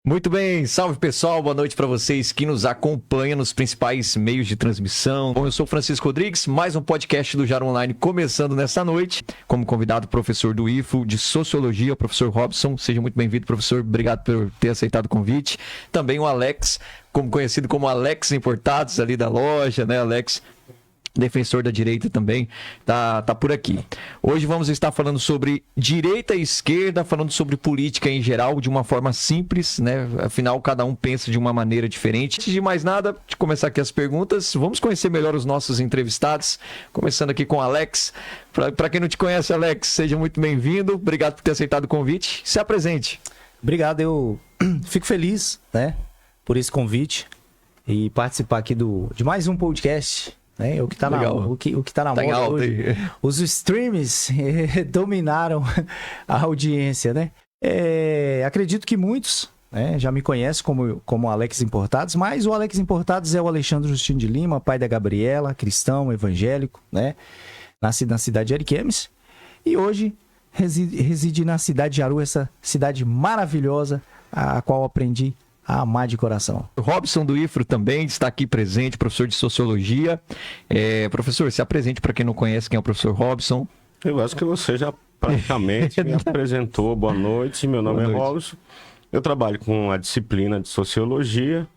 Muito bem, salve pessoal, boa noite para vocês que nos acompanham nos principais meios de transmissão. Bom, eu sou Francisco Rodrigues, mais um podcast do Jaro Online começando nessa noite. Como convidado, o professor do IFO de Sociologia, o professor Robson. Seja muito bem-vindo, professor, obrigado por ter aceitado o convite. Também o Alex, conhecido como Alex Importados ali da loja, né, Alex? Defensor da direita também, tá por aqui. Hoje vamos estar falando sobre direita e esquerda, falando sobre política em geral, de uma forma simples, né? Afinal, cada um pensa de uma maneira diferente. Antes de mais nada, de começar aqui as perguntas, vamos conhecer melhor os nossos entrevistados, começando aqui com o Alex. Para quem não te conhece, Alex, seja muito bem-vindo, obrigado por ter aceitado o convite. Se apresente. Obrigado, eu fico feliz, né, por esse convite e participar aqui de mais um podcast. O que está na moda hoje. Os streams dominaram a audiência, né? Acredito que muitos, né, já me conhecem como Alex Importados, mas o Alex Importados é o Alexandre Justino de Lima, pai da Gabriela, cristão, evangélico, né? Nascido na cidade de Ariquemes e hoje reside na cidade de Jaru, essa cidade maravilhosa, a qual aprendi a amar de coração. O Robson do IFRO também está aqui presente, professor de Sociologia. Professor, se apresente para quem não conhece quem é o professor Robson. Eu acho que você já praticamente me apresentou. Boa noite, meu nome é Robson. Eu trabalho com a disciplina de Sociologia.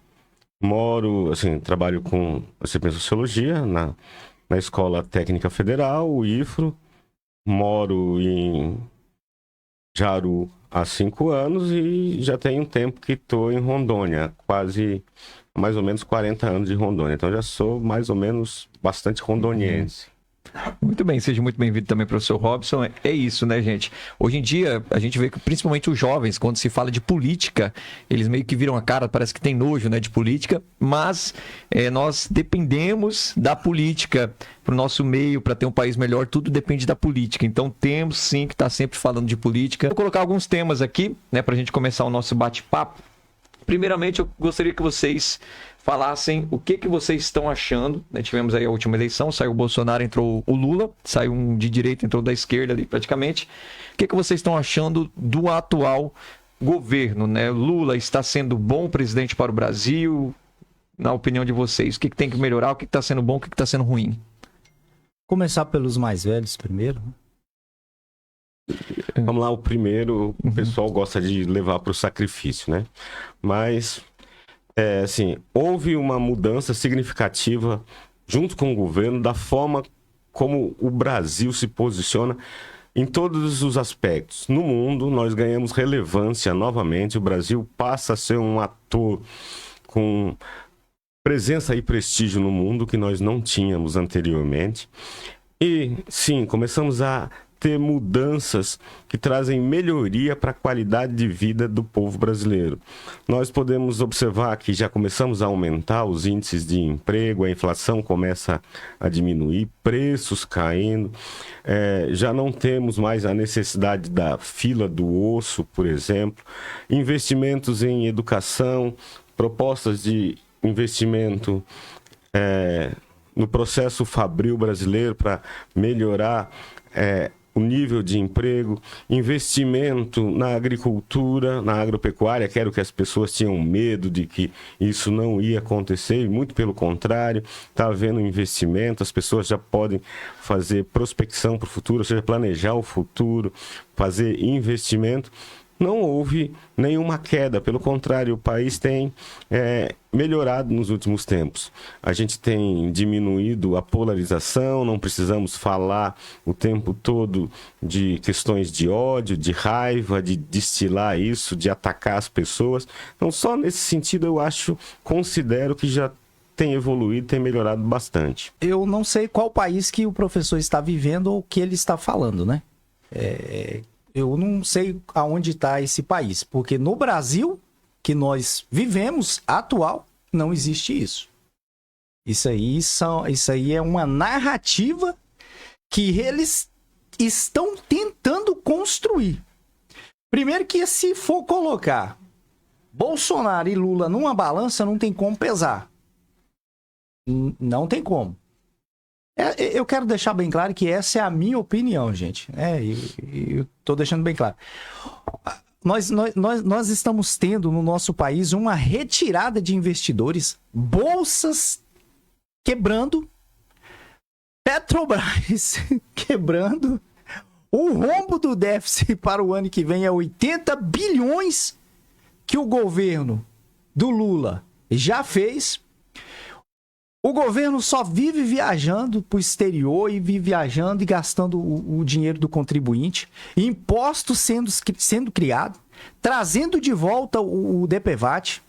Trabalho com a disciplina de Sociologia na Escola Técnica Federal, o IFRO. Moro em Jaru há 5 anos e já tem um tempo que estou em Rondônia, mais ou menos 40 anos de Rondônia. Então já sou mais ou menos bastante rondoniense. Muito bem, seja muito bem-vindo também, professor Robson. É isso, né, gente? Hoje em dia, a gente vê que principalmente os jovens, quando se fala de política, eles meio que viram a cara, parece que tem nojo, né, de política, mas nós dependemos da política para o nosso meio, para ter um país melhor, tudo depende da política. Então, temos sim que estar sempre falando de política. Vou colocar alguns temas aqui, né, para a gente começar o nosso bate-papo. Primeiramente, eu gostaria que vocês falassem o que vocês estão achando, né? Tivemos aí a última eleição, saiu o Bolsonaro, entrou o Lula, saiu um de direita, entrou da esquerda ali praticamente. O que vocês estão achando do atual governo, né? Lula está sendo bom presidente para o Brasil? Na opinião de vocês, o que tem que melhorar, o que está sendo bom, o que está sendo ruim? Começar pelos mais velhos primeiro. Vamos lá, o primeiro, o pessoal gosta de levar para o sacrifício, né? Mas, houve uma mudança significativa junto com o governo da forma como o Brasil se posiciona em todos os aspectos. No mundo, nós ganhamos relevância novamente, o Brasil passa a ser um ator com presença e prestígio no mundo que nós não tínhamos anteriormente. E, sim, começamos a ter mudanças que trazem melhoria para a qualidade de vida do povo brasileiro. Nós podemos observar que já começamos a aumentar os índices de emprego, a inflação começa a diminuir, preços caindo, já não temos mais a necessidade da fila do osso, por exemplo, investimentos em educação, propostas de investimento no processo fabril brasileiro para melhorar o nível de emprego, investimento na agricultura, na agropecuária, que era o que as pessoas tinham medo de que isso não ia acontecer, e muito pelo contrário, está havendo investimento, as pessoas já podem fazer prospecção para o futuro, ou seja, planejar o futuro, fazer investimento. Não houve nenhuma queda, pelo contrário, o país tem melhorado nos últimos tempos. A gente tem diminuído a polarização, não precisamos falar o tempo todo de questões de ódio, de raiva, de destilar isso, de atacar as pessoas. Então, só nesse sentido, considero que já tem evoluído, tem melhorado bastante. Eu não sei qual país que o professor está vivendo ou o que ele está falando, né? Eu não sei aonde está esse país, porque no Brasil, que nós vivemos, atual, não existe isso. Isso aí é uma narrativa que eles estão tentando construir. Primeiro que se for colocar Bolsonaro e Lula numa balança, não tem como pesar. Não tem como. Eu quero deixar bem claro que essa é a minha opinião, gente. Eu tô deixando bem claro. Nós estamos tendo no nosso país uma retirada de investidores, bolsas quebrando, Petrobras quebrando, o rombo do déficit para o ano que vem é 80 bilhões que o governo do Lula já fez. O governo só vive viajando para o exterior e vive viajando e gastando o dinheiro do contribuinte, impostos sendo criados, trazendo de volta o DPVAT.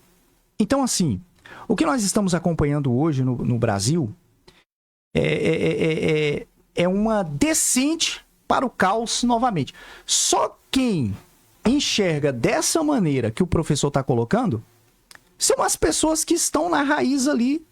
Então, assim, o que nós estamos acompanhando hoje no Brasil é uma descente para o caos novamente. Só quem enxerga dessa maneira que o professor está colocando são as pessoas que estão na raiz ali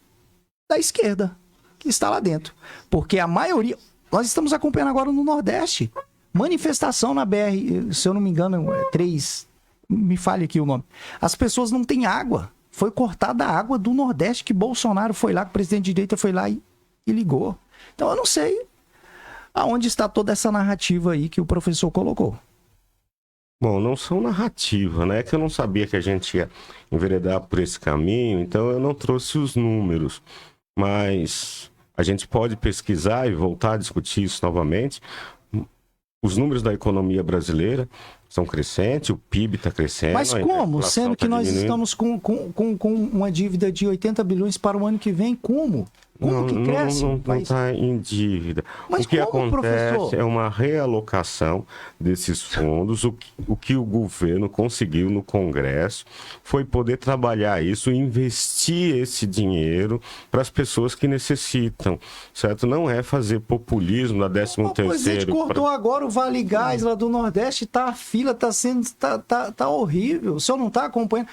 da esquerda, que está lá dentro. Porque a maioria... Nós estamos acompanhando agora no Nordeste. Manifestação na BR, se eu não me engano, 3... Me fale aqui o nome. As pessoas não têm água. Foi cortada a água do Nordeste, que Bolsonaro foi lá, que o presidente de direita foi lá e ligou. Então eu não sei aonde está toda essa narrativa aí que o professor colocou. Bom, não são narrativa, né? É que eu não sabia que a gente ia enveredar por esse caminho, então eu não trouxe os números. Mas a gente pode pesquisar e voltar a discutir isso novamente. Os números da economia brasileira são crescentes, o PIB está crescendo. Mas como? Sendo que nós estamos com uma dívida de 80 bilhões para o ano que vem, como? Como que cresce? Não está em dívida. Mas o que como, acontece professor? é uma realocação desses fundos. O que o governo conseguiu no Congresso foi poder trabalhar isso, investir esse dinheiro para as pessoas que necessitam, certo? Não é fazer populismo da 13º. O presidente cortou agora o Vale Gás lá do Nordeste, a fila tá horrível. O senhor não está acompanhando?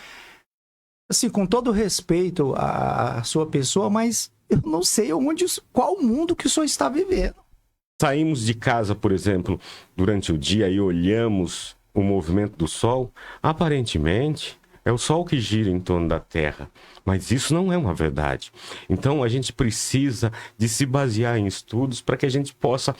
Assim, com todo respeito à sua pessoa, mas eu não sei qual mundo que o senhor está vivendo. Saímos de casa, por exemplo, durante o dia e olhamos o movimento do Sol. Aparentemente, é o Sol que gira em torno da Terra. Mas isso não é uma verdade. Então, a gente precisa de se basear em estudos para que a gente possa,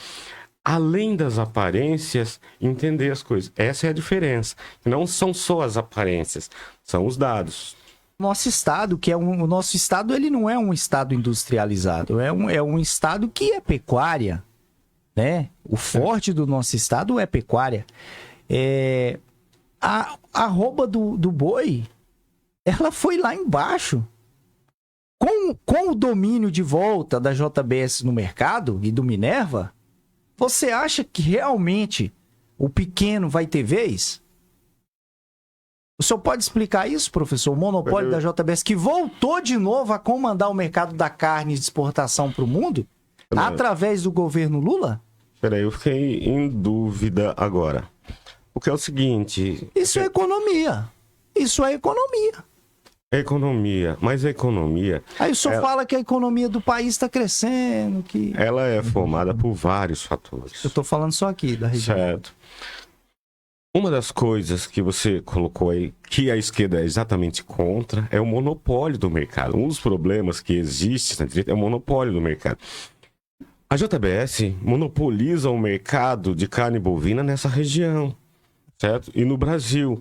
além das aparências, entender as coisas. Essa é a diferença. Não são só as aparências, são os dados. Nosso estado, o nosso estado, ele não é um estado industrializado, é um estado que é pecuária, né? O forte do nosso estado é pecuária. A arroba do boi, ela foi lá embaixo. Com o domínio de volta da JBS no mercado e do Minerva, você acha que realmente o pequeno vai ter vez? O senhor pode explicar isso, professor? O monopólio da JBS, que voltou de novo a comandar o mercado da carne de exportação para o mundo, através do governo Lula? Peraí, eu fiquei em dúvida agora. Porque é o seguinte... Isso é economia. Isso é economia. É economia, mas a economia... Aí o senhor fala que a economia do país está crescendo, que... Ela é formada por vários fatores. Eu estou falando só aqui, da região. Certo. Uma das coisas que você colocou aí, que a esquerda é exatamente contra, é o monopólio do mercado. Um dos problemas que existe na direita é o monopólio do mercado. A JBS monopoliza o mercado de carne bovina nessa região, certo? E no Brasil.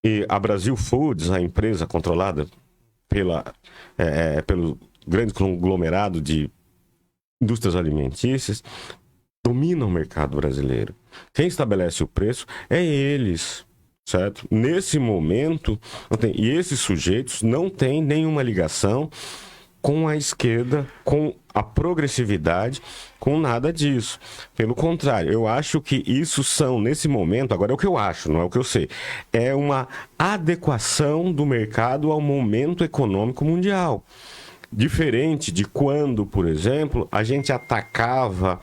E a Brasil Foods, a empresa controlada pelo grande conglomerado de indústrias alimentícias, domina o mercado brasileiro. Quem estabelece o preço é eles, certo? Nesse momento, e esses sujeitos não têm nenhuma ligação com a esquerda, com a progressividade, com nada disso. Pelo contrário, eu acho que isso são, nesse momento, agora é o que eu acho, não é o que eu sei, é uma adequação do mercado ao momento econômico mundial. Diferente de quando, por exemplo, a gente atacava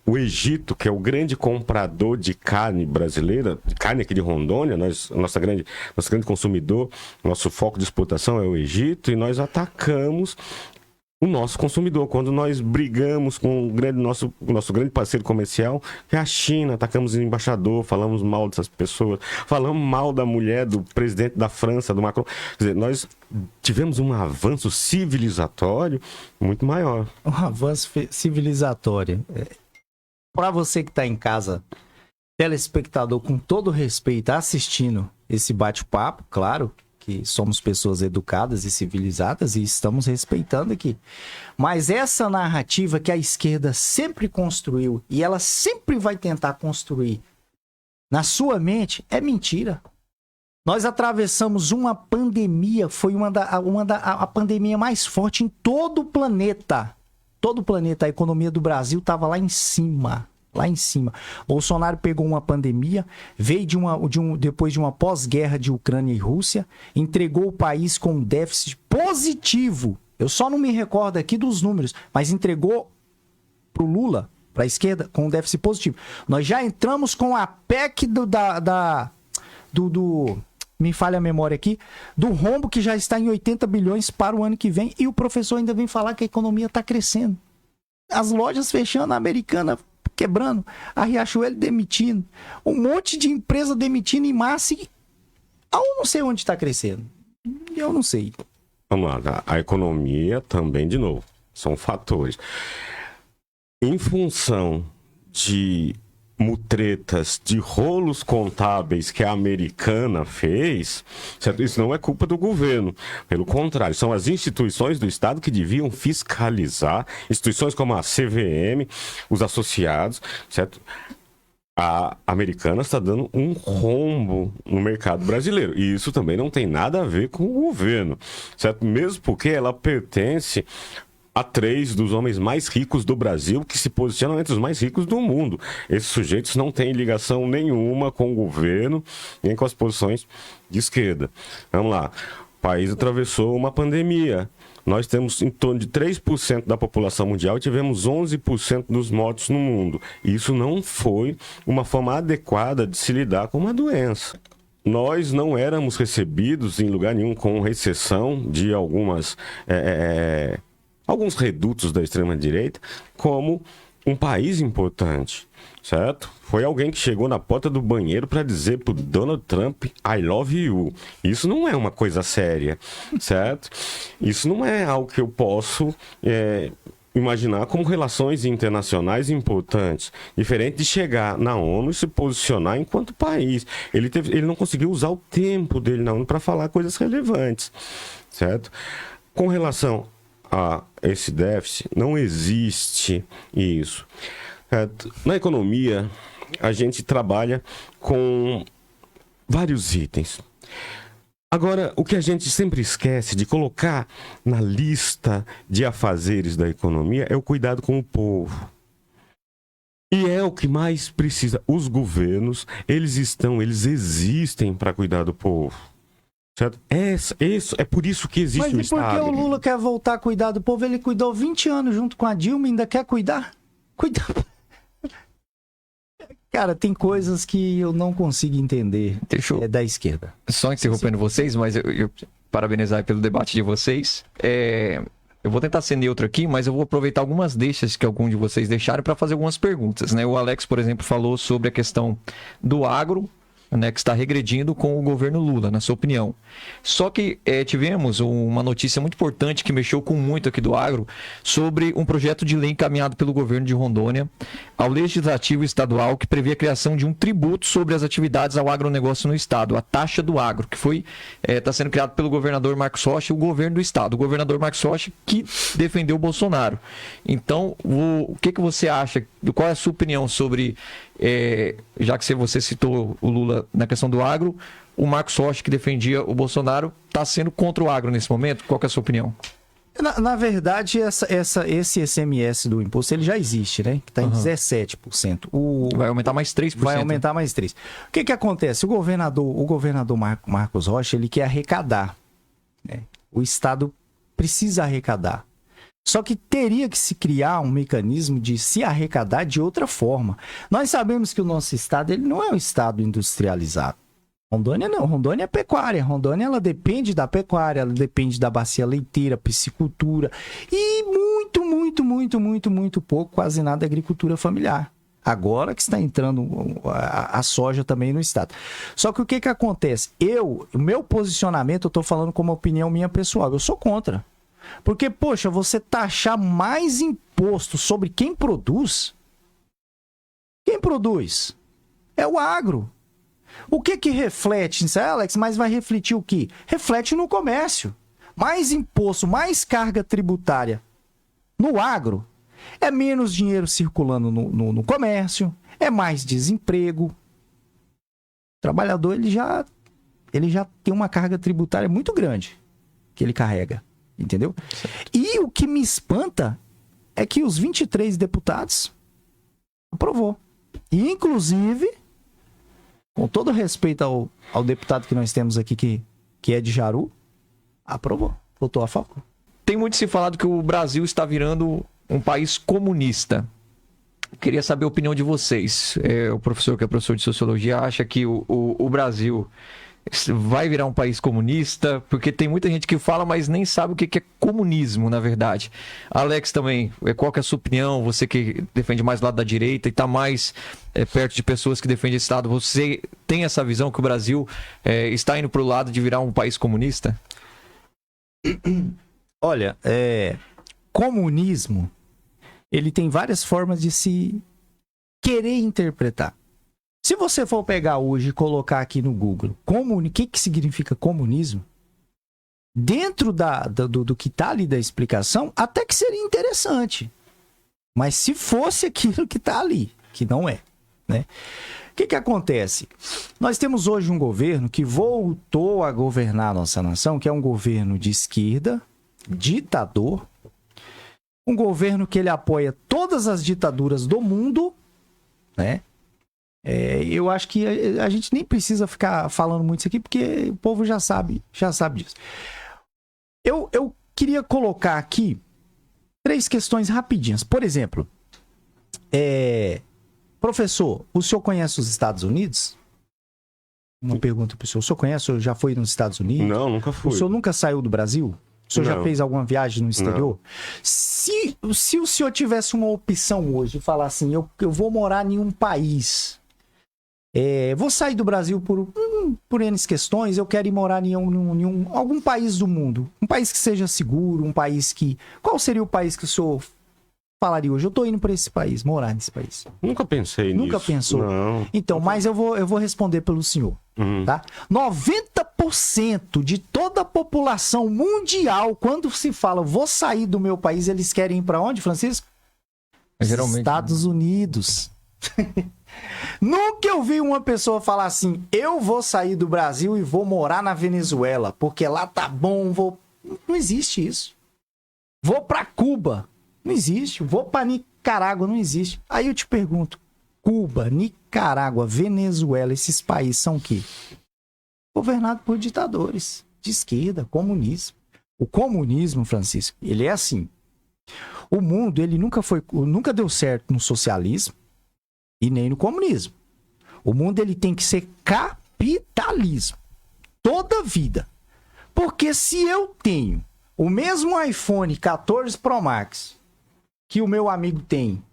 o Egito, que é o grande comprador de carne brasileira, de carne aqui de Rondônia, nosso grande consumidor, nosso foco de exportação é o Egito, e nós atacamos o nosso consumidor. Quando nós brigamos com o nosso grande parceiro comercial, que é a China, atacamos o embaixador, falamos mal dessas pessoas, falamos mal da mulher do presidente da França, do Macron. Quer dizer, nós tivemos um avanço civilizatório muito maior. Um avanço civilizatório. Para você que está em casa telespectador, com todo respeito, assistindo esse bate-papo, claro que somos pessoas educadas e civilizadas e estamos respeitando aqui. Mas essa narrativa que a esquerda sempre construiu e ela sempre vai tentar construir na sua mente é mentira. Nós atravessamos uma pandemia, foi a pandemia mais forte em todo o planeta. Todo o planeta, a economia do Brasil estava lá em cima. Lá em cima. Bolsonaro pegou uma pandemia, veio depois de uma pós-guerra de Ucrânia e Rússia, entregou o país com um déficit positivo. Eu só não me recordo aqui dos números, mas entregou para o Lula, para a esquerda, com um déficit positivo. Nós já entramos com a PEC me falha a memória aqui, do rombo que já está em 80 bilhões para o ano que vem, e o professor ainda vem falar que a economia está crescendo. As lojas fechando, a Americana quebrando, a Riachuelo demitindo, um monte de empresa demitindo em massa e eu não sei onde está crescendo. Eu não sei. Vamos lá, a economia também, de novo, são fatores. Em função de mutretas, de rolos contábeis que a Americana fez, certo? Isso não é culpa do governo. Pelo contrário, são as instituições do Estado que deviam fiscalizar, instituições como a CVM, os associados, certo? A Americana está dando um rombo no mercado brasileiro. E isso também não tem nada a ver com o governo, certo? Mesmo porque ela pertence a 3 dos homens mais ricos do Brasil, que se posicionam entre os mais ricos do mundo. Esses sujeitos não têm ligação nenhuma com o governo, nem com as posições de esquerda. Vamos lá. O país atravessou uma pandemia. Nós temos em torno de 3% da população mundial e tivemos 11% dos mortos no mundo. Isso não foi uma forma adequada de se lidar com uma doença. Nós não éramos recebidos em lugar nenhum com recessão de alguns redutos da extrema-direita como um país importante, certo? Foi alguém que chegou na porta do banheiro para dizer pro Donald Trump, I love you. Isso não é uma coisa séria, certo? Isso não é algo que eu posso imaginar como relações internacionais importantes. Diferente de chegar na ONU e se posicionar enquanto país. Ele não conseguiu usar o tempo dele na ONU para falar coisas relevantes, certo? Com relação a esse déficit, não existe isso. Na economia, a gente trabalha com vários itens. Agora, o que a gente sempre esquece de colocar na lista de afazeres da economia é o cuidado com o povo. E é o que mais precisa. Os governos, eles existem para cuidar do povo. Certo? É por isso que existe o Estado. Mas por que o Lula quer voltar a cuidar do povo? Ele cuidou 20 anos junto com a Dilma e ainda quer cuidar? Cuidar. Cara, tem coisas que eu não consigo entender da esquerda. Só interrompendo vocês, mas eu parabenizar pelo debate de vocês. Eu vou tentar ser neutro aqui, mas eu vou aproveitar algumas deixas que algum de vocês deixaram para fazer algumas perguntas, né? O Alex, por exemplo, falou sobre a questão do agro, né, que está regredindo com o governo Lula, na sua opinião. Só que tivemos uma notícia muito importante que mexeu com muito aqui do agro sobre um projeto de lei encaminhado pelo governo de Rondônia ao Legislativo Estadual que prevê a criação de um tributo sobre as atividades ao agronegócio no Estado, a taxa do agro, que está sendo criado pelo governador Marcos Rocha e o governo do Estado. O governador Marcos Rocha que defendeu o Bolsonaro. Então, o que você acha? Qual é a sua opinião sobre, já que você citou o Lula na questão do agro, o Marcos Rocha, que defendia o Bolsonaro, está sendo contra o agro nesse momento? Qual que é a sua opinião? Na verdade, esse ICMS do imposto ele já existe, né? Que está em 17%. Vai aumentar mais 3%. Vai aumentar mais 3%. O que acontece? O governador Marcos Rocha, ele quer arrecadar, né? O Estado precisa arrecadar. Só que teria que se criar um mecanismo de se arrecadar de outra forma. Nós sabemos que o nosso Estado ele não é um Estado industrializado. Rondônia não, Rondônia é pecuária. Rondônia ela depende da pecuária, ela depende da bacia leiteira, piscicultura e muito pouco, quase nada, agricultura familiar. Agora que está entrando a soja também no Estado. Só que o que acontece? O meu posicionamento, eu estou falando como opinião minha pessoal, eu sou contra. Porque, poxa, você taxar mais imposto sobre quem produz? Quem produz? É o agro. O que reflete nisso, Alex? Mas vai refletir o quê? Reflete no comércio. Mais imposto, mais carga tributária no agro. É menos dinheiro circulando no comércio. É mais desemprego. O trabalhador, ele já tem uma carga tributária muito grande que ele carrega. Entendeu? E o que me espanta é que os 23 deputados aprovou. E, inclusive, com todo respeito ao deputado que nós temos aqui, que é de Jaru, aprovou, votou a favor. Tem muito se falado que o Brasil está virando um país comunista. Queria saber a opinião de vocês. O professor, que é professor de sociologia, acha que o Brasil vai virar um país comunista? Porque tem muita gente que fala, mas nem sabe o que é comunismo, na verdade. Alex, também, qual que é a sua opinião? Você que defende mais o lado da direita e está mais perto de pessoas que defendem esse lado, você tem essa visão que o Brasil está indo para o lado de virar um país comunista? Olha, comunismo, ele tem várias formas de se querer interpretar. Se você for pegar hoje e colocar aqui no Google, o que significa comunismo? Dentro do que está ali da explicação, até que seria interessante. Mas se fosse aquilo que está ali, que não é, né? O que acontece? Nós temos hoje um governo que voltou a governar a nossa nação, que é um governo de esquerda, ditador, um governo que ele apoia todas as ditaduras do mundo, né? Eu acho que a gente nem precisa ficar falando muito isso aqui, porque o povo já sabe disso. Eu queria colocar aqui 3 questões rapidinhas. Por exemplo, professor, o senhor conhece os Estados Unidos? Uma pergunta para o senhor. O senhor conhece? O senhor já foi nos Estados Unidos? Não, nunca fui. O senhor nunca saiu do Brasil? O senhor já fez alguma viagem no exterior? Se o senhor tivesse uma opção hoje de falar assim, eu vou morar em um país, vou sair do Brasil por N questões, eu quero ir morar em algum país do mundo, um país que seja seguro, um país que... Qual seria o país que o senhor falaria hoje? Eu tô indo para esse país, morar nesse país. Nunca pensei nisso. Nunca pensou? Não. Então, mas eu vou responder pelo senhor. Tá? 90% de toda a população mundial, quando se fala vou sair do meu país, eles querem ir para onde, Francisco? Geralmente, Estados Unidos. Nunca eu vi uma pessoa falar assim, eu vou sair do Brasil e vou morar na Venezuela, porque lá tá bom, Não existe isso. Vou para Cuba. Não existe. Vou para Nicarágua. Não existe. Aí eu te pergunto, Cuba, Nicarágua, Venezuela, esses países são o quê? Governados por ditadores de esquerda, comunismo. O comunismo, Francisco, ele é assim. O mundo, ele nunca deu certo no socialismo e nem no comunismo. O mundo, ele tem que ser capitalismo. Toda a vida. Porque se eu tenho o mesmo iPhone 14 Pro Max que o meu amigo tem,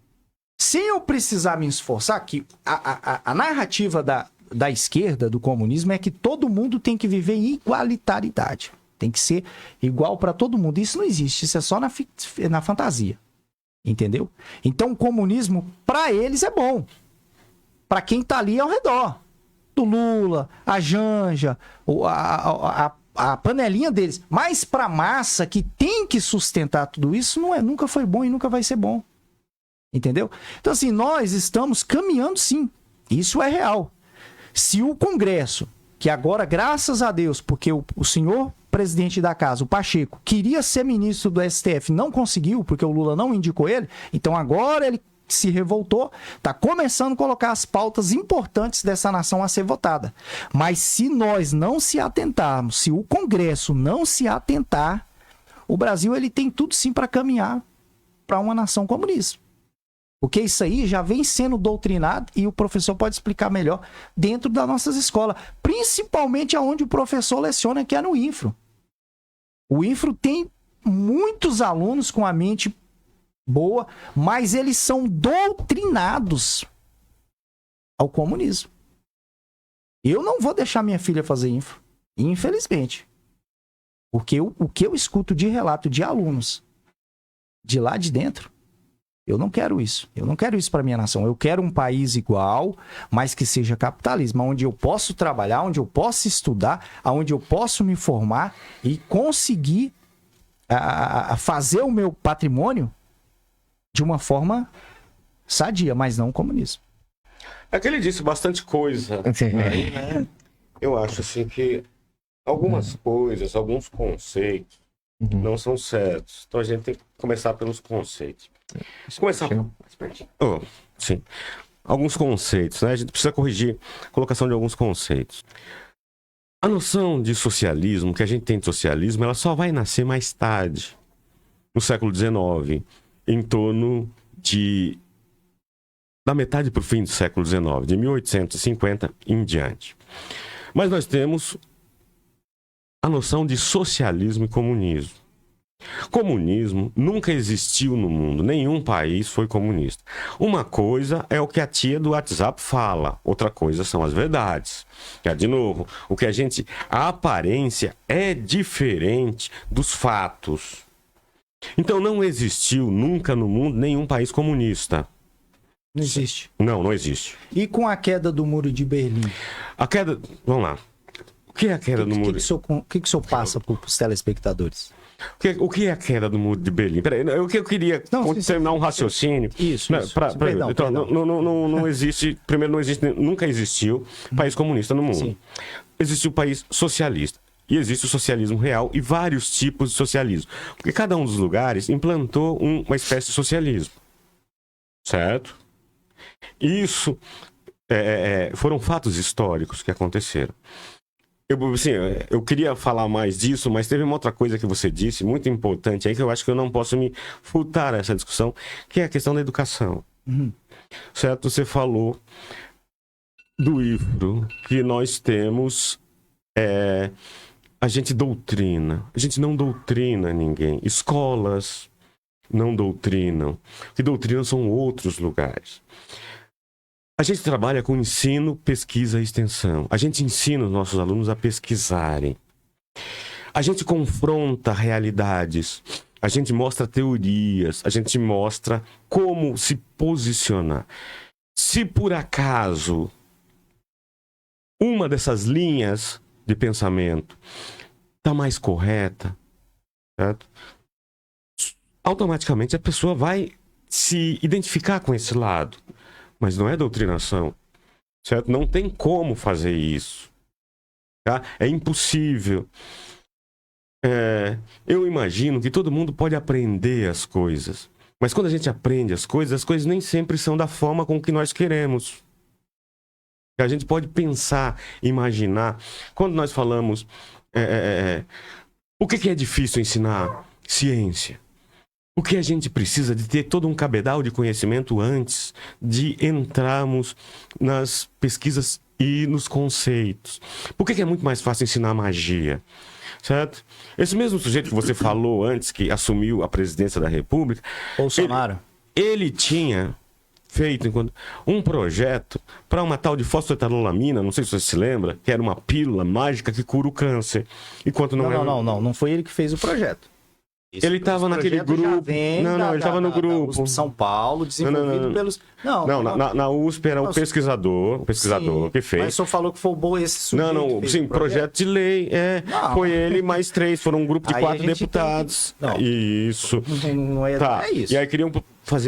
sem eu precisar me esforçar, que a narrativa da esquerda, do comunismo, é que todo mundo tem que viver em igualitariedade. Tem que ser igual para todo mundo. Isso não existe, isso é só na fantasia. Entendeu? Então o comunismo, para eles, é bom. Para quem tá ali ao redor. Do Lula, a Janja, a panelinha deles. Mas para a massa que tem que sustentar tudo isso, nunca foi bom e nunca vai ser bom. Entendeu? Então, assim, nós estamos caminhando, sim. Isso é real. Se o Congresso, que agora, graças a Deus, porque o senhor presidente da casa, o Pacheco, queria ser ministro do STF, não conseguiu, porque o Lula não indicou ele, então agora ele se revoltou, está começando a colocar as pautas importantes dessa nação a ser votada. Mas se nós não se atentarmos, se o Congresso não se atentar, o Brasil ele tem tudo sim para caminhar para uma nação comunista. Porque isso aí já vem sendo doutrinado e o professor pode explicar melhor dentro das nossas escolas. Principalmente aonde o professor leciona, que é no INFRO. O INFRO tem muitos alunos com a mente boa, mas eles são doutrinados ao comunismo. Eu não vou deixar minha filha fazer INFRO, infelizmente. Porque o que eu escuto de relato de alunos de lá de dentro, Eu não quero isso. Eu não quero isso para minha nação. Eu quero um país igual, mas que seja capitalismo, onde eu posso trabalhar, onde eu posso estudar, onde eu posso me formar e conseguir fazer o meu patrimônio de uma forma sadia, mas não comunismo. É que ele disse bastante coisa. Aí, né? Eu acho assim que algumas coisas, alguns conceitos não são certos. Então a gente tem que começar pelos conceitos. Começar. Oh, sim. Alguns conceitos, né? A gente precisa corrigir a colocação de alguns conceitos. A noção de socialismo, que a gente tem de socialismo, ela só vai nascer mais tarde, no século XIX, em torno da metade para o fim do século XIX, de 1850 em diante. Mas nós temos a noção de socialismo e comunismo. Comunismo nunca existiu no mundo, nenhum país foi comunista. Uma coisa é o que a tia do WhatsApp fala, outra coisa são as verdades. De novo, a aparência é diferente dos fatos. Então não existiu nunca no mundo nenhum país comunista. Não existe. Não existe. E com a queda do Muro de Berlim? Vamos lá. O que é a queda do muro? O que o senhor passa para os telespectadores? O que é a queda do Muro de Berlim? Peraí, eu queria terminar um raciocínio. Isso. Perdão. Não existe. Primeiro, nunca existiu país comunista no mundo. Sim. Existe o país socialista. E existe o socialismo real e vários tipos de socialismo. Porque cada um dos lugares implantou uma espécie de socialismo. Certo? Isso foram fatos históricos que aconteceram. Eu queria falar mais disso, mas teve uma outra coisa que você disse, muito importante aí, que eu acho que eu não posso me furtar essa discussão, que é a questão da educação. Certo? Você falou do IFRO, que nós temos... a gente doutrina. A gente não doutrina ninguém. Escolas não doutrinam. O que doutrinam são outros lugares. A gente trabalha com ensino, pesquisa e extensão. A gente ensina os nossos alunos a pesquisarem. A gente confronta realidades. A gente mostra teorias. A gente mostra como se posicionar. Se por acaso uma dessas linhas de pensamento está mais correta, certo? Automaticamente a pessoa vai se identificar com esse lado. Mas não é doutrinação, certo? Não tem como fazer isso. Tá? É impossível. Eu imagino que todo mundo pode aprender as coisas. Mas quando a gente aprende as coisas nem sempre são da forma com que nós queremos. A gente pode pensar, imaginar. Quando nós falamos... o que é difícil ensinar? Ciência. O que a gente precisa de ter todo um cabedal de conhecimento antes de entrarmos nas pesquisas e nos conceitos. Por que é muito mais fácil ensinar magia? Certo? Esse mesmo sujeito que você falou antes, que assumiu a presidência da República... Bolsonaro. Ele tinha feito um projeto para uma tal de fosfetanolamina, não sei se você se lembra, que era uma pílula mágica que cura o câncer. Enquanto não foi ele que fez o projeto. Ele estava naquele grupo. Ele estava no grupo. USP São Paulo, desenvolvido pelos. Na USP era o pesquisador sim, que fez. Mas o senhor falou que foi esse sujeito. Sim, projeto de lei. Foi ele mais 3, foram um grupo de 4 deputados. Isso. Não é, tá. É isso. E aí queriam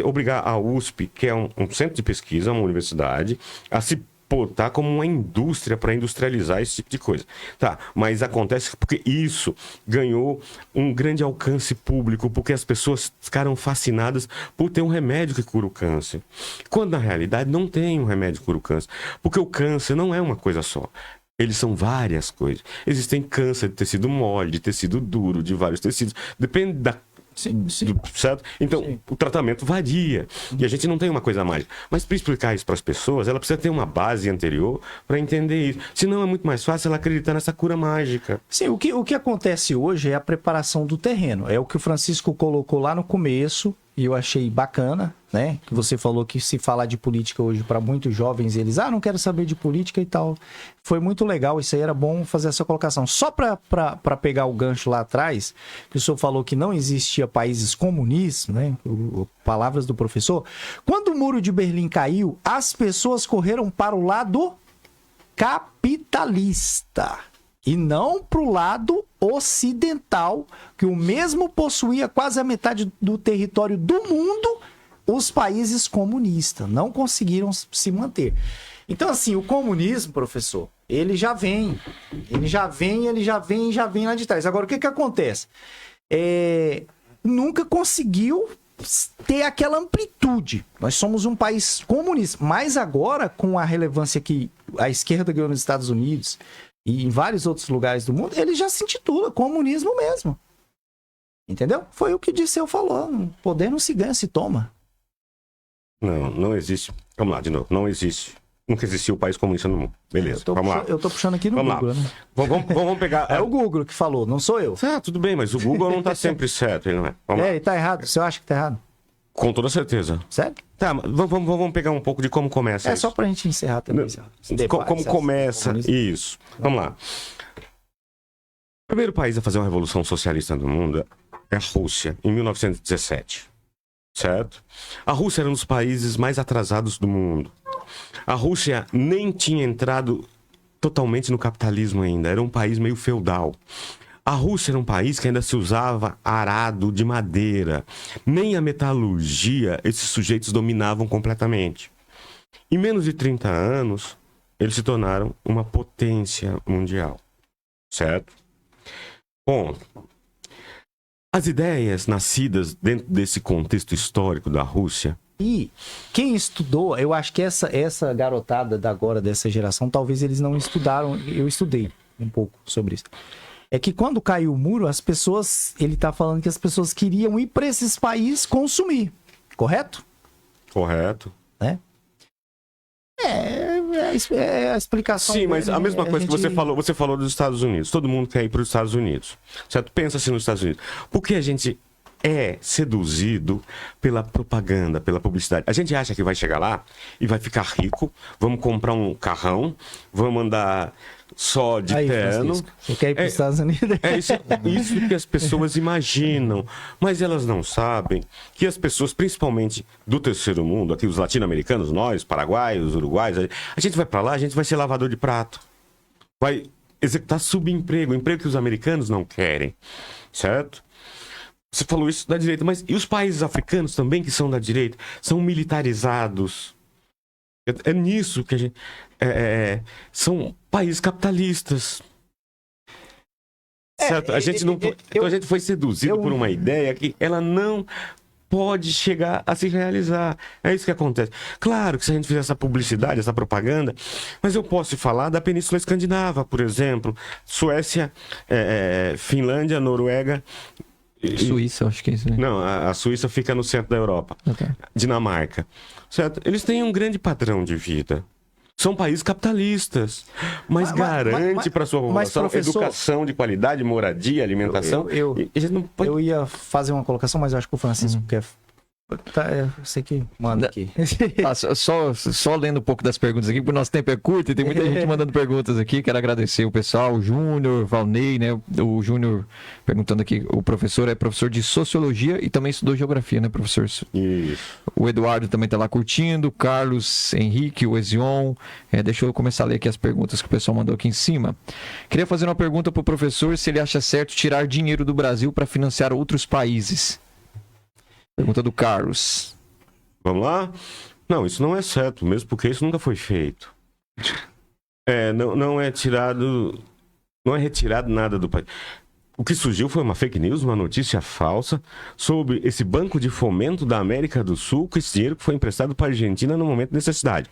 obrigar a USP, que é um centro de pesquisa, uma universidade, a se portar como uma indústria para industrializar esse tipo de coisa. Tá, mas acontece porque isso ganhou um grande alcance público, porque as pessoas ficaram fascinadas por ter um remédio que cura o câncer. Quando na realidade não tem um remédio que cura o câncer, porque o câncer não é uma coisa só. Eles são várias coisas. Existem câncer de tecido mole, de tecido duro, de vários tecidos. Depende da... Sim. Certo? Então, o tratamento varia. E a gente não tem uma coisa mágica. Mas para explicar isso para as pessoas, ela precisa ter uma base anterior para entender isso. Senão é muito mais fácil ela acreditar nessa cura mágica. Sim, o que acontece hoje é a preparação do terreno. É o que o Francisco colocou lá no começo, e eu achei bacana, né? Que você falou que se falar de política hoje para muitos jovens, eles, não quero saber de política e tal. Foi muito legal, isso aí era bom fazer essa colocação. Só para pegar o gancho lá atrás, que o senhor falou que não existia países comunistas, né? Palavras do professor. Quando o Muro de Berlim caiu, as pessoas correram para o lado capitalista e não para o lado ocidental, que o mesmo possuía quase a metade do território do mundo. Os países comunistas não conseguiram se manter. Então, assim, o comunismo, professor, ele já vem lá de trás. Agora, o que acontece? Nunca conseguiu ter aquela amplitude. Nós somos um país comunista, mas agora, com a relevância que a esquerda ganhou nos Estados Unidos e em vários outros lugares do mundo, ele já se intitula comunismo mesmo. Entendeu? Foi o que o Disseu falou. Poder não se ganha, se toma. Não existe. Vamos lá, de novo. Não existe. Nunca existiu o país comunista no mundo. Beleza, vamos lá. Eu tô puxando aqui no vamos Google, lá. né? Vamos pegar... É o Google que falou, não sou eu. Tudo bem, mas o Google não tá sempre certo, ele não é? Vamos lá. E tá errado? Você acha que tá errado? Com toda certeza. Sério? Tá, vamos pegar um pouco de como começa isso. Só pra gente encerrar também. Como começa isso. Vamos lá. O primeiro país a fazer uma revolução socialista no mundo é a Rússia, em 1917. Certo? A Rússia era um dos países mais atrasados do mundo. A Rússia nem tinha entrado totalmente no capitalismo ainda. Era um país meio feudal. A Rússia era um país que ainda se usava arado de madeira. Nem a metalurgia esses sujeitos dominavam completamente. Em menos de 30 anos, eles se tornaram uma potência mundial. Certo? Bom, as ideias nascidas dentro desse contexto histórico da Rússia... E quem estudou, eu acho que essa garotada dessa geração, talvez eles não estudaram, eu estudei um pouco sobre isso. É que quando caiu o muro, as pessoas, ele tá falando que as pessoas queriam ir para esses países consumir, correto? Correto. Né? É a explicação. Sim, mas a mesma coisa que você falou dos Estados Unidos. Todo mundo quer ir para os Estados Unidos. Certo? Pensa assim nos Estados Unidos. Por que a gente é seduzido pela propaganda, pela publicidade? A gente acha que vai chegar lá e vai ficar rico, vamos comprar um carrão, vamos andar só de terno. Você quer ir para os Estados Unidos? É isso que as pessoas imaginam, mas elas não sabem que as pessoas, principalmente do terceiro mundo, aqui os latino-americanos, nós, paraguaios, uruguaios, a gente vai para lá, a gente vai ser lavador de prato, vai executar subemprego, emprego que os americanos não querem, certo? Você falou isso da direita, mas e os países africanos também que são da direita? São militarizados. É nisso que a gente... são países capitalistas. Certo? A gente foi seduzido por uma ideia que ela não pode chegar a se realizar. É isso que acontece. Claro que se a gente fizer essa publicidade, essa propaganda, mas eu posso falar da Península Escandinava, por exemplo. Suécia, Finlândia, Noruega... Suíça, acho que é isso, né? Não, a Suíça fica no centro da Europa. Dinamarca. Certo? Eles têm um grande padrão de vida. São países capitalistas. Mas garante para a sua população educação de qualidade, moradia, alimentação. Eu ia fazer uma colocação, mas eu acho que o Francisco quer... Você que manda aqui. Só lendo um pouco das perguntas aqui, porque o nosso tempo é curto e tem muita gente mandando perguntas aqui. Quero agradecer o pessoal, o Júnior, Valnei, né? O Júnior perguntando aqui, o professor é professor de Sociologia e também estudou Geografia, né, professor? Isso. O Eduardo também está lá curtindo, o Carlos Henrique, o Ezion. Deixa eu começar a ler aqui as perguntas que o pessoal mandou aqui em cima. Queria fazer uma pergunta para o professor se ele acha certo tirar dinheiro do Brasil para financiar outros países. Pergunta do Carlos. Vamos lá? Não, isso não é certo, mesmo porque isso nunca foi feito. Não é retirado nada do país. O que surgiu foi uma fake news, uma notícia falsa sobre esse banco de fomento da América do Sul, com esse dinheiro que foi emprestado para a Argentina no momento de necessidade.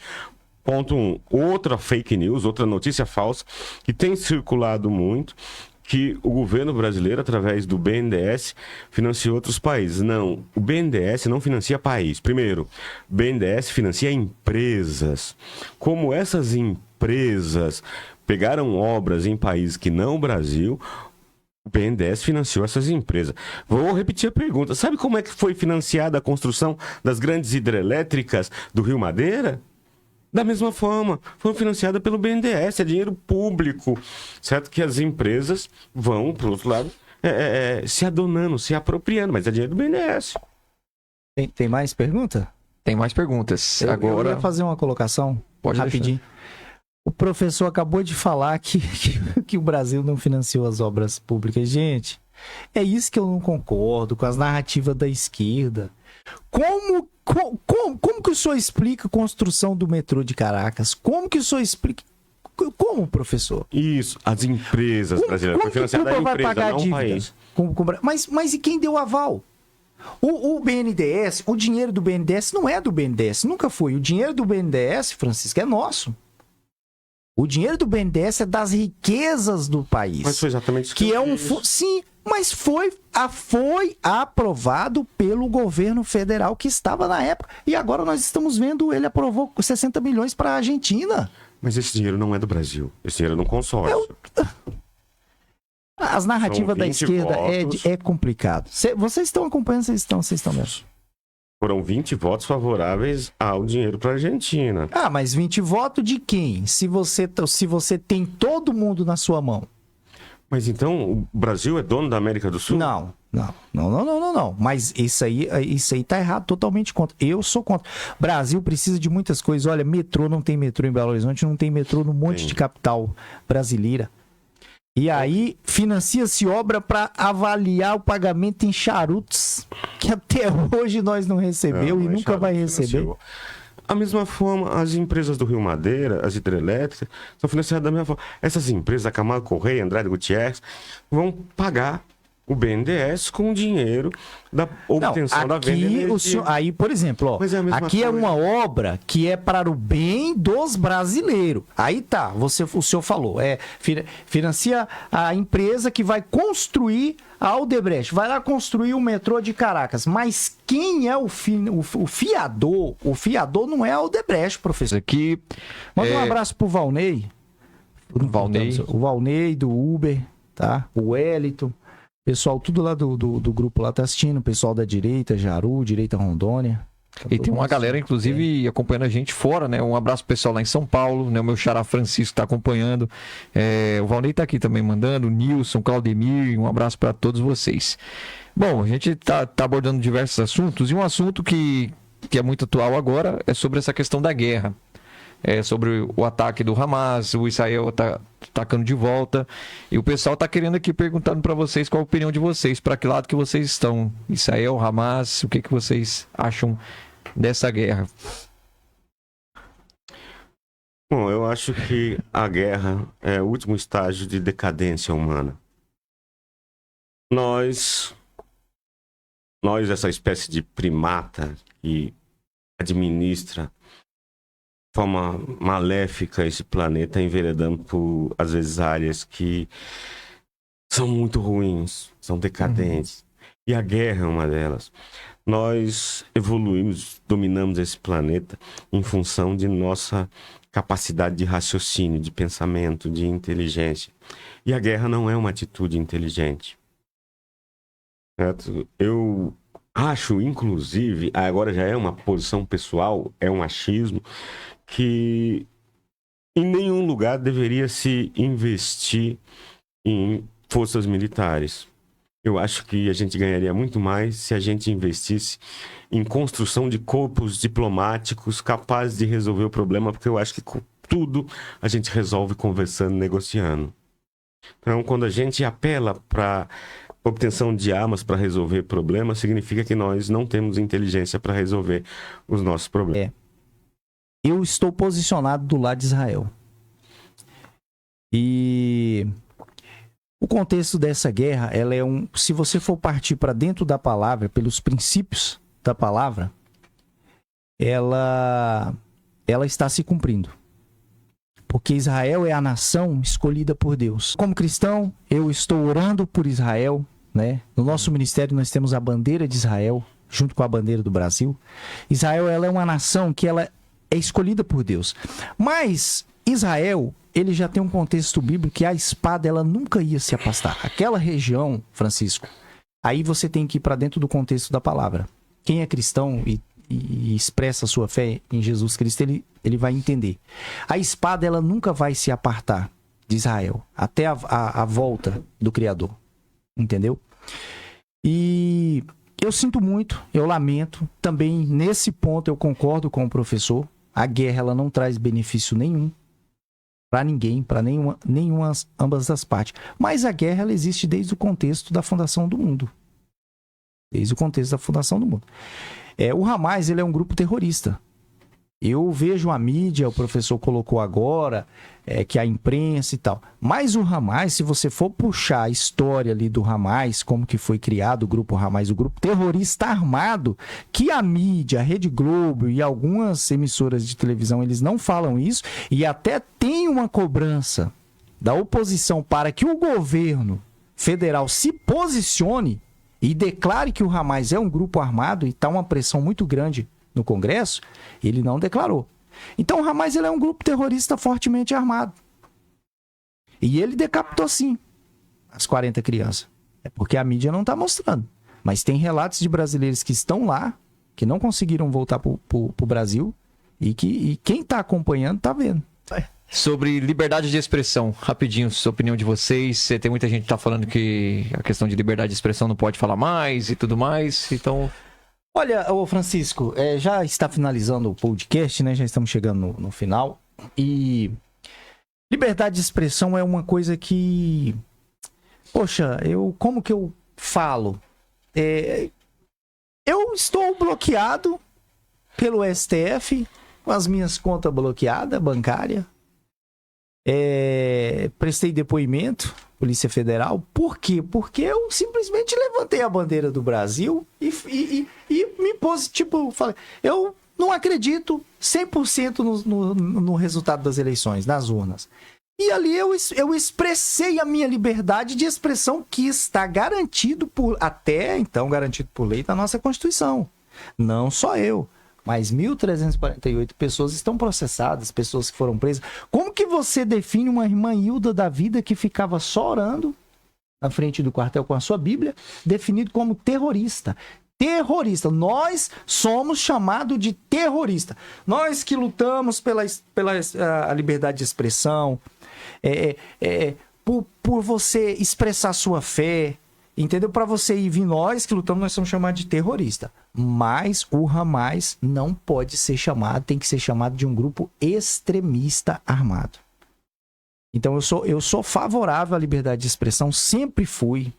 Ponto 1. Outra fake news, outra notícia falsa que tem circulado muito, que o governo brasileiro, através do BNDES, financia outros países. Não, o BNDES não financia país. Primeiro, o BNDES financia empresas. Como essas empresas pegaram obras em países que não o Brasil, O BNDES financiou essas empresas. Vou repetir a pergunta. Sabe como é que foi financiada a construção das grandes hidrelétricas do Rio Madeira? Da mesma forma, foram financiadas pelo BNDES, é dinheiro público, certo? Que as empresas vão, por outro lado, se adonando, se apropriando, mas é dinheiro do BNDES. Tem mais pergunta? Tem mais perguntas. Eu ia fazer uma colocação, pode rapidinho. Deixar. O professor acabou de falar que o Brasil não financiou as obras públicas. Gente, é isso que eu não concordo com as narrativas da esquerda. Como que o senhor explica a construção do metrô de Caracas? Como que o senhor explica... Como, professor? Isso, as empresas brasileiras. Foi financiada a empresa, não o país. Mas e quem deu aval? O BNDES, o dinheiro do BNDES não é do BNDES, nunca foi. O dinheiro do BNDES, Francisco, é nosso. O dinheiro do BNDES é das riquezas do país. Mas foi exatamente isso que é um sim, mas foi aprovado pelo governo federal que estava na época. E agora nós estamos vendo, ele aprovou 60 milhões para a Argentina. Mas esse dinheiro não é do Brasil. Esse dinheiro é de um consórcio. As narrativas da esquerda é complicado. Vocês estão acompanhando, vocês estão mesmo. Foram 20 votos favoráveis ao dinheiro para a Argentina. Ah, mas 20 votos de quem? Se você tem todo mundo na sua mão. Mas então o Brasil é dono da América do Sul? Não. Mas isso aí tá errado, totalmente contra. Eu sou contra. Brasil precisa de muitas coisas. Olha, metrô, não tem metrô em Belo Horizonte, não tem metrô no monte de capital brasileira. E aí financia-se obra para avaliar o pagamento em charutos, que até hoje nós não recebeu e nunca vai receber. A mesma forma, as empresas do Rio Madeira, as hidrelétricas, são financiadas da mesma forma. Essas empresas, a Camargo Correia, Andrade Gutierrez, vão pagar o BNDES com o dinheiro da obtenção da venda de energia. Aí, por exemplo, aqui é uma obra que é para o bem dos brasileiros. Aí tá, o senhor falou, financia a empresa que vai construir a Odebrecht, vai lá construir o metrô de Caracas. Mas quem é o fiador? O fiador não é a Odebrecht, professor. Aqui, manda um abraço pro Valnei. O Valnei do Uber, tá? O Wellington. Pessoal, tudo lá do grupo lá tá assistindo. Pessoal da direita, Jaru, direita Rondônia. E tem uma galera, inclusive, acompanhando a gente fora, né? Um abraço pro pessoal lá em São Paulo, né? O meu xará Francisco tá acompanhando. O Valnei tá aqui também mandando, o Nilson, Claudemir, um abraço para todos vocês. Bom, a gente tá abordando diversos assuntos, e um assunto que é muito atual agora é sobre essa questão da guerra. Sobre o ataque do Hamas, o Israel tá atacando de volta, e o pessoal tá querendo aqui, perguntando para vocês qual a opinião de vocês, para que lado que vocês estão, Israel, Hamas, o que vocês acham dessa guerra? Bom, eu acho que a guerra é o último estágio de decadência humana. Nós, essa espécie de primata que administra de forma maléfica esse planeta, enveredando por, às vezes, áreas que são muito ruins, são decadentes. E a guerra é uma delas. Nós evoluímos, dominamos esse planeta em função de nossa capacidade de raciocínio, de pensamento, de inteligência. E a guerra não é uma atitude inteligente. Certo? Eu acho, inclusive, agora já é uma posição pessoal, é um achismo, que em nenhum lugar deveria se investir em forças militares. Eu acho que a gente ganharia muito mais se a gente investisse em construção de corpos diplomáticos capazes de resolver o problema, porque eu acho que tudo a gente resolve conversando, negociando. Então, quando a gente apela para obtenção de armas para resolver problemas, significa que nós não temos inteligência para resolver os nossos problemas. Eu estou posicionado do lado de Israel. E o contexto dessa guerra, ela é se você for partir para dentro da palavra, pelos princípios da palavra, ela está se cumprindo. Porque Israel é a nação escolhida por Deus. Como cristão, eu estou orando por Israel, né? No nosso ministério nós temos a bandeira de Israel, junto com a bandeira do Brasil. Israel, ela é uma nação que ela é escolhida por Deus. Mas Israel, ele já tem um contexto bíblico que a espada ela nunca ia se afastar. Aquela região, Francisco, aí você tem que ir para dentro do contexto da palavra. Quem é cristão e expressa a sua fé em Jesus Cristo, ele vai entender. A espada ela nunca vai se apartar de Israel até a volta do Criador. Entendeu? E eu sinto muito, eu lamento. Também nesse ponto eu concordo com o professor. A guerra ela não traz benefício nenhum para ninguém, para ambas as partes. Mas a guerra ela existe desde o contexto da fundação do mundo. Desde o contexto da fundação do mundo. O Hamas ele é um grupo terrorista. Eu vejo a mídia, o professor colocou agora, que a imprensa e tal. Mas o Hamas, se você for puxar a história ali do Hamas, como que foi criado o grupo Hamas, o grupo terrorista armado, que a mídia, a Rede Globo e algumas emissoras de televisão, eles não falam isso, e até tem uma cobrança da oposição para que o governo federal se posicione e declare que o Hamas é um grupo armado, e está uma pressão muito grande no Congresso, ele não declarou. Então o Hamas ele é um grupo terrorista fortemente armado. E ele decapitou sim as 40 crianças. É porque a mídia não está mostrando. Mas tem relatos de brasileiros que estão lá, que não conseguiram voltar para o Brasil, e quem está acompanhando está vendo. Sobre liberdade de expressão, rapidinho, sua opinião de vocês. Tem muita gente que está falando que a questão de liberdade de expressão não pode falar mais e tudo mais, então... Olha, ô Francisco, já está finalizando o podcast, né? Já estamos chegando no final. E liberdade de expressão é uma coisa que... Poxa, como que eu falo? Eu estou bloqueado pelo STF, com as minhas contas bloqueadas, bancária. Prestei depoimento, Polícia Federal. Por quê? Porque eu simplesmente levantei a bandeira do Brasil e me pus, tipo, falei, eu não acredito 100% no resultado das eleições, nas urnas. E ali eu expressei a minha liberdade de expressão, que está garantido até então garantido por lei da nossa Constituição. Não só eu, mas 1.348 pessoas estão processadas, pessoas que foram presas. Como que você define uma irmã Hilda da vida que ficava só orando na frente do quartel com a sua Bíblia, definido como terrorista? Terrorista. Nós somos chamados de terrorista. Nós que lutamos pela a liberdade de expressão, por você expressar sua fé, entendeu? Para você ir vir, nós que lutamos, nós somos chamados de terrorista. Mas o Hamas não pode ser chamado, tem que ser chamado de um grupo extremista armado. Então eu sou favorável à liberdade de expressão, sempre fui.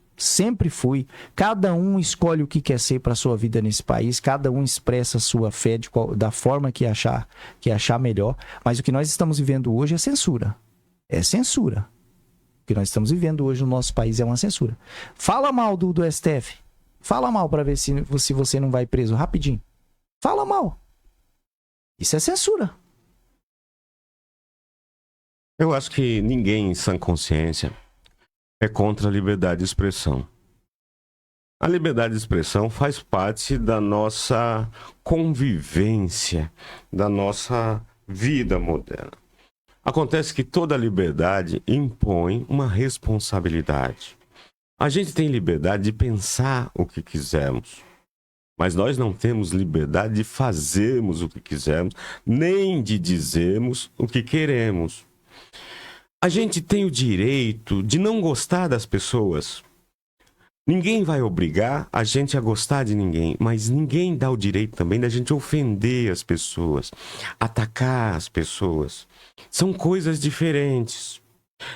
Cada um escolhe o que quer ser para a sua vida nesse país, cada um expressa a sua fé da forma que achar melhor. Mas o que nós estamos vivendo hoje é censura. É censura. O que nós estamos vivendo hoje no nosso país é uma censura. Fala mal do STF. Fala mal para ver se você não vai preso rapidinho. Fala mal. Isso é censura. Eu acho que ninguém em sã consciência é contra a liberdade de expressão. A liberdade de expressão faz parte da nossa convivência, da nossa vida moderna. Acontece que toda liberdade impõe uma responsabilidade. A gente tem liberdade de pensar o que quisermos, mas nós não temos liberdade de fazermos o que quisermos, nem de dizermos o que queremos. A gente tem o direito de não gostar das pessoas. Ninguém vai obrigar a gente a gostar de ninguém, mas ninguém dá o direito também da gente ofender as pessoas, atacar as pessoas. São coisas diferentes.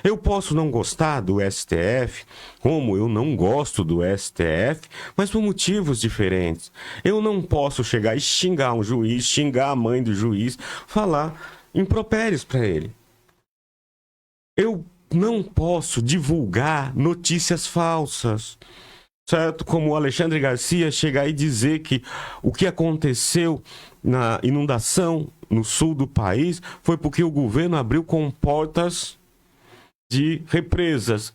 Eu posso não gostar do STF, como eu não gosto do STF, mas por motivos diferentes. Eu não posso chegar e xingar um juiz, xingar a mãe do juiz, falar impropérios para ele. Eu não posso divulgar notícias falsas, certo? Como o Alexandre Garcia chegar e dizer que o que aconteceu na inundação no sul do país foi porque o governo abriu comportas de represas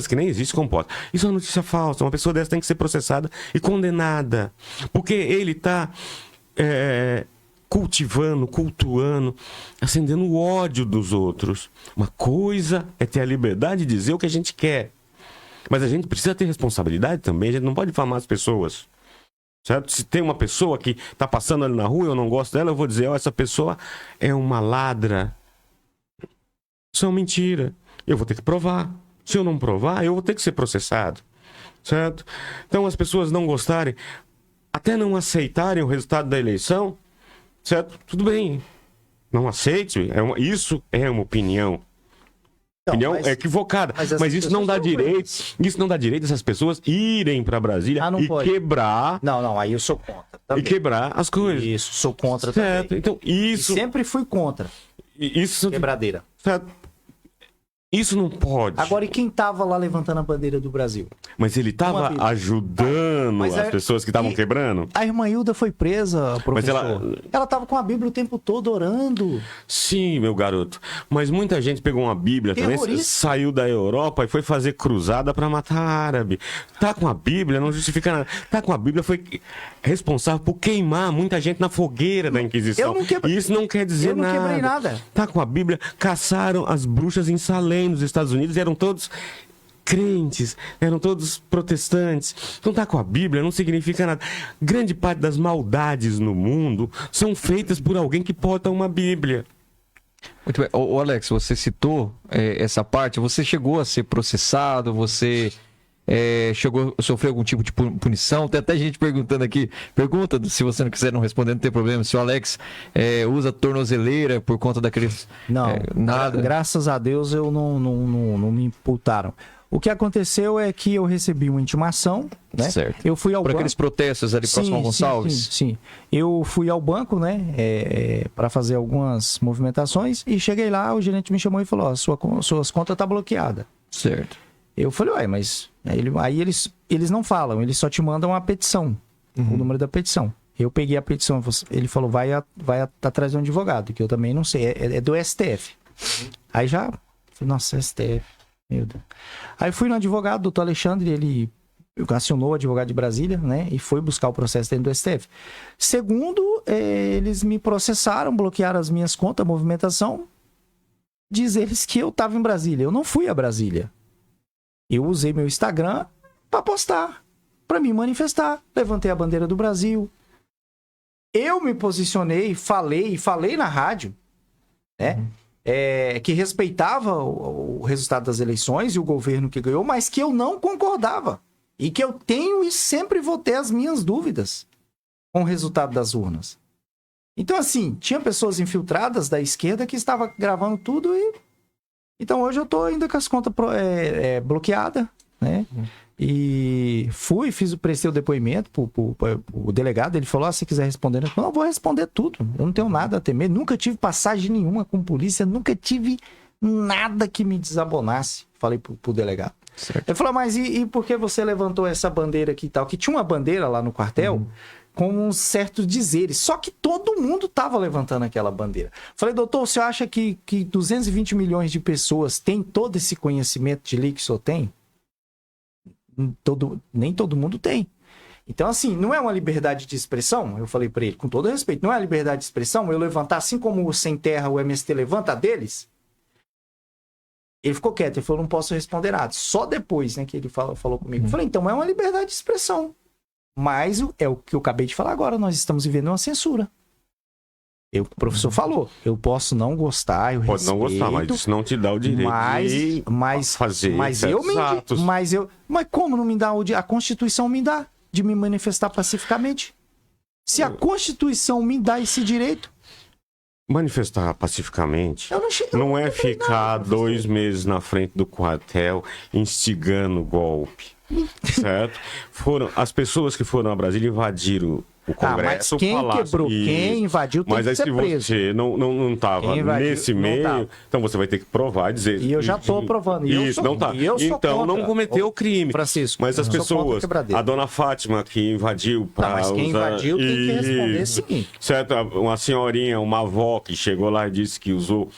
que nem existem comportas. Isso é uma notícia falsa. Uma pessoa dessa tem que ser processada e condenada, porque ele está cultivando, cultuando, acendendo o ódio dos outros. Uma coisa é ter a liberdade de dizer o que a gente quer. Mas a gente precisa ter responsabilidade também, a gente não pode difamar as pessoas. Certo? Se tem uma pessoa que está passando ali na rua e eu não gosto dela, eu vou dizer, essa pessoa é uma ladra. Isso é uma mentira. Eu vou ter que provar. Se eu não provar, eu vou ter que ser processado. Certo? Então, as pessoas não gostarem, até não aceitarem o resultado da eleição, certo? Tudo bem. Não aceite. Isso é uma opinião. Opinião equivocada. Mas isso não dá direito. Isso não dá direito dessas pessoas irem para Brasília e pode quebrar. Não, aí eu sou contra. Também. E quebrar as coisas. Isso, sou contra certo. Também. Então, isso. E sempre fui contra. Isso. Quebradeira. Certo. Isso não pode. Agora, e quem tava lá levantando a bandeira do Brasil? Mas ele tava ajudando as pessoas que estavam quebrando? A irmã Hilda foi presa, professor. Mas ela tava com a Bíblia o tempo todo orando. Sim, meu garoto. Mas muita gente pegou uma Bíblia também, saiu da Europa e foi fazer cruzada para matar árabe. Tá com a Bíblia, não justifica nada. Tá com a Bíblia, foi responsável por queimar muita gente na fogueira da Inquisição. E isso não quer dizer nada. Eu não quebrei nada. Tá com a Bíblia, caçaram as bruxas em Salem, nos Estados Unidos, eram todos crentes, eram todos protestantes. Então tá com a Bíblia não significa nada. Grande parte das maldades no mundo são feitas por alguém que porta uma Bíblia. Muito bem. Ô Alex, você citou essa parte, você chegou a ser processado, você chegou a sofrer algum tipo de punição? Tem até gente perguntando aqui, pergunta, se você não quiser não responder, não tem problema, se o Alex usa tornozeleira por conta daqueles... Não, nada. Graças a Deus eu não me imputaram. O que aconteceu é que eu recebi uma intimação, né? Certo. Eu fui ao banco. Aqueles protestos ali próximo ao Gonçalves? Sim. Eu fui ao banco, né? Para fazer algumas movimentações e cheguei lá, o gerente me chamou e falou, ó, suas contas tá bloqueada. Certo. Eu falei, ué, mas... Aí eles não falam, eles só te mandam a petição, o número da petição. Eu peguei a petição, ele falou, vai atrás de um advogado, que eu também não sei, é do STF. Aí já, nossa, STF, meu Deus. Aí fui no advogado, doutor Alexandre, ele acionou o advogado de Brasília, né, e foi buscar o processo dentro do STF. Segundo, eles me processaram, bloquearam as minhas contas, a movimentação, diz eles que eu estava em Brasília. Eu não fui a Brasília. Eu usei meu Instagram para postar, para me manifestar. Levantei a bandeira do Brasil. Eu me posicionei, falei na rádio, né? Que respeitava o resultado das eleições e o governo que ganhou, mas que eu não concordava. E que eu tenho e sempre vou ter as minhas dúvidas com o resultado das urnas. Então, assim, tinha pessoas infiltradas da esquerda que estavam gravando tudo e... Então, hoje eu tô ainda com as contas bloqueadas, né? E prestei o depoimento pro delegado, ele falou, se quiser responder, eu falei, não, vou responder tudo, eu não tenho nada a temer, nunca tive passagem nenhuma com polícia, nunca tive nada que me desabonasse, falei pro delegado. Certo. Ele falou, mas e por que você levantou essa bandeira aqui e tal? Que tinha uma bandeira lá no quartel, com uns certos dizeres. Só que todo mundo estava levantando aquela bandeira. Falei, doutor, o senhor acha que 220 milhões de pessoas têm todo esse conhecimento de lei que o senhor tem? Nem todo mundo tem. Então, assim, não é uma liberdade de expressão? Eu falei para ele, com todo respeito, não é liberdade de expressão eu levantar, assim como o Sem Terra, o MST levanta a deles? Ele ficou quieto, ele falou, não posso responder nada. Só depois, né, que ele falou comigo. Eu falei, então é uma liberdade de expressão. Mas é o que eu acabei de falar agora, nós estamos vivendo uma censura. O professor falou, eu posso não gostar, eu pode respeito, não gostar, mas isso não te dá o direito de fazer atos. Mas como não me dá a Constituição me dá de me manifestar pacificamente? Se a Constituição me dá esse direito, manifestar pacificamente não é ficar 2 meses na frente do quartel instigando o golpe. Certo? As pessoas que foram a Brasília invadiram o Congresso, mas quem quebrou, quem invadiu tem que ser preso. Mas se você não estava nesse meio, então você vai ter que provar e dizer... E eu já estou provando. Então não cometeu o crime. Francisco, mas as pessoas, a dona Fátima que invadiu para mas quem invadiu tem que responder sim. Certo? Uma senhorinha, uma avó que chegou lá e disse que usou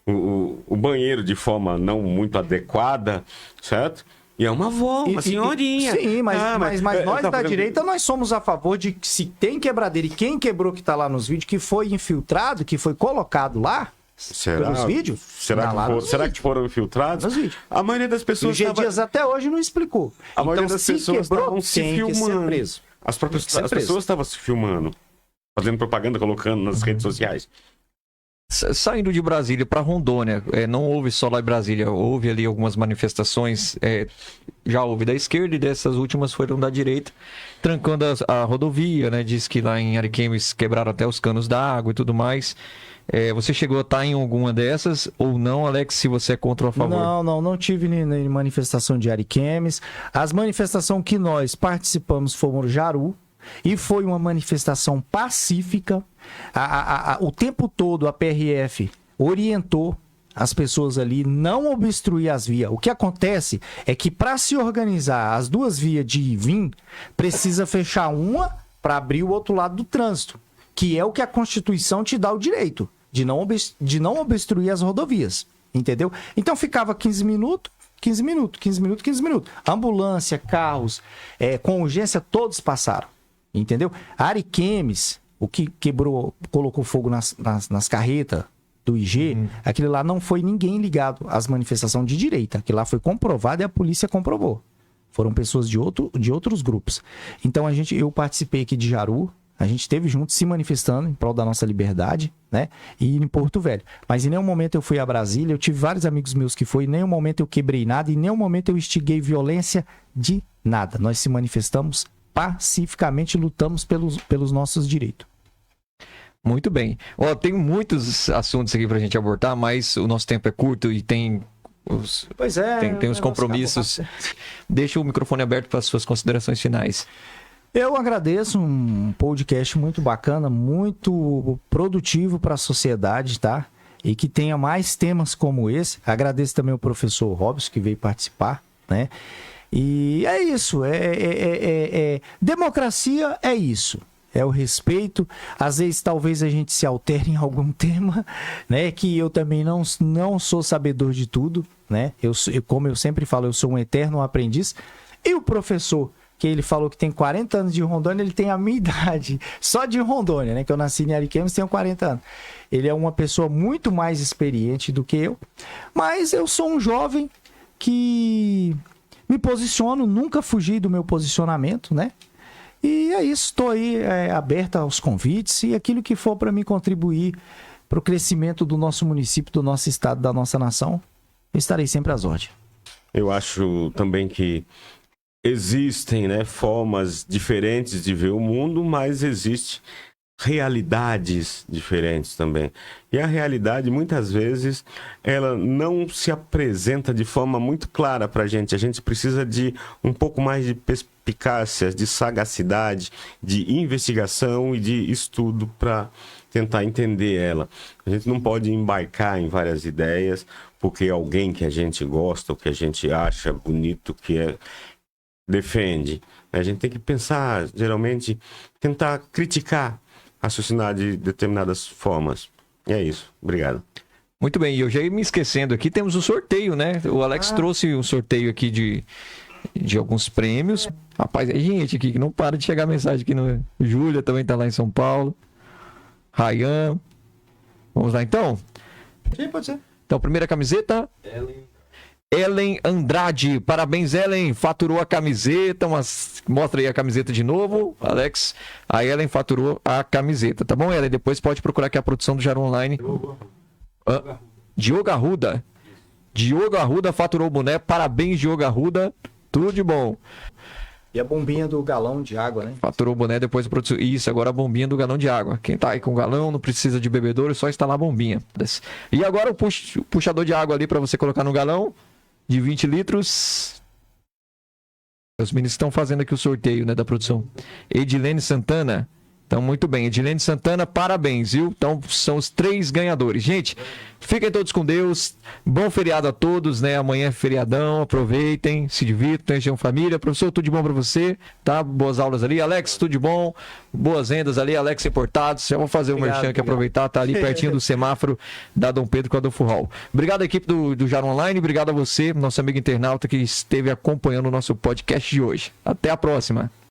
o banheiro de forma não muito adequada, certo? E é uma avó, uma senhorinha. Sim, mas nós da direita, nós somos a favor de que se tem quebradeira e quem quebrou que tá lá nos vídeos, que foi infiltrado, que foi colocado lá, pelos vídeos. Será que foram infiltrados? Nos vídeos. A maioria das pessoas... O G Dias até hoje não explicou. A maioria das pessoas estavam se filmando. Preso. As pessoas estavam se filmando, fazendo propaganda, colocando nas redes sociais. Saindo de Brasília para Rondônia, não houve só lá em Brasília, houve ali algumas manifestações, já houve da esquerda e dessas últimas foram da direita, trancando a rodovia, né? Diz que lá em Ariquemes quebraram até os canos d'água e tudo mais. Você chegou a estar em alguma dessas ou não, Alex, se você é contra ou a favor? Não tive nem manifestação de Ariquemes. As manifestações que nós participamos foram no Jaru. E foi uma manifestação pacífica. O tempo todo a PRF orientou as pessoas ali não obstruir as vias. O que acontece é que para se organizar as duas vias de ir e vir, precisa fechar uma para abrir o outro lado do trânsito, que é o que a Constituição te dá o direito, de não obstruir as rodovias. Entendeu? Então ficava 15 minutos. Ambulância, carros, com urgência, todos passaram. Entendeu? Ariquemes, o que quebrou, colocou fogo nas carretas do IG, aquilo lá não foi ninguém ligado às manifestações de direita. Aquilo lá foi comprovado e a polícia comprovou. Foram pessoas de outros grupos. Então eu participei aqui de Jaru, a gente esteve junto se manifestando em prol da nossa liberdade, né? E em Porto Velho. Mas em nenhum momento eu fui a Brasília, eu tive vários amigos meus que foi, em nenhum momento eu quebrei nada, em nenhum momento eu instiguei violência de nada. Nós se manifestamos pacificamente, lutamos pelos nossos direitos. Muito bem. Tem muitos assuntos aqui pra gente abordar, mas o nosso tempo é curto e tem os compromissos. Deixa o microfone aberto para as suas considerações finais. Eu agradeço, um podcast muito bacana, muito produtivo para a sociedade, tá? E que tenha mais temas como esse. Agradeço também o professor Robson, que veio participar, né? E é isso, democracia é isso, é o respeito. Às vezes talvez a gente se altere em algum tema, né? Que eu também não sou sabedor de tudo, né? Como eu sempre falo, eu sou um eterno aprendiz. E o professor, que ele falou que tem 40 anos de Rondônia, ele tem a minha idade, só de Rondônia, né? Que eu nasci em Ariquemes, tenho 40 anos. Ele é uma pessoa muito mais experiente do que eu, mas eu sou um jovem que me posiciono, nunca fugi do meu posicionamento, né? E é isso, estou aí aberto aos convites e aquilo que for para me contribuir para o crescimento do nosso município, do nosso estado, da nossa nação, eu estarei sempre às ordens. Eu acho também que existem, né, formas diferentes de ver o mundo, mas existem realidades diferentes também. E a realidade, muitas vezes, ela não se apresenta de forma muito clara para a gente. A gente precisa de um pouco mais de perspicácia, de sagacidade, de investigação e de estudo para tentar entender ela. A gente não pode embarcar em várias ideias porque alguém que a gente gosta, ou que a gente acha bonito, que defende. A gente tem que pensar, geralmente, tentar criticar, raciocinar de determinadas formas. E é isso. Obrigado. Muito bem. E eu já ia me esquecendo aqui, temos o sorteio, né? O Alex trouxe um sorteio aqui de alguns prêmios. Rapaz, é gente aqui que não para de chegar mensagem aqui. Júlia também tá lá em São Paulo. Rayan. Vamos lá, então? Sim, pode ser. Então, primeira camiseta. Ellen Andrade. Parabéns, Ellen. Faturou a camiseta. Mostra aí a camiseta de novo, Alex. A Ellen faturou a camiseta. Tá bom, Ellen? Depois pode procurar aqui a produção do Jaru Online. Diogo Arruda. Diogo Arruda faturou o boné. Parabéns, Diogo Arruda. Tudo de bom. E a bombinha do galão de água, né? Faturou o boné, depois produziu. Isso, agora a bombinha do galão de água. Quem tá aí com o galão não precisa de bebedouro, é só instalar a bombinha. E agora o puxador de água ali para você colocar no galão. De 20 litros. Os meninos estão fazendo aqui o sorteio, né, da produção. Edilene Santana. Então, muito bem. Edilene Santana, parabéns, viu? Então, são os 3 ganhadores. Gente, fiquem todos com Deus. Bom feriado a todos, né? Amanhã é feriadão. Aproveitem, se divirtam, tenham família. Professor, tudo de bom para você, tá? Boas aulas ali. Alex, tudo de bom. Boas vendas ali. Alex Importados. Eu vou fazer o merchan aqui, aproveitar. Tá ali pertinho do semáforo da Dom Pedro com a Adolfo Hall. Obrigado à equipe do Jaro Online. Obrigado a você, nosso amigo internauta que esteve acompanhando o nosso podcast de hoje. Até a próxima.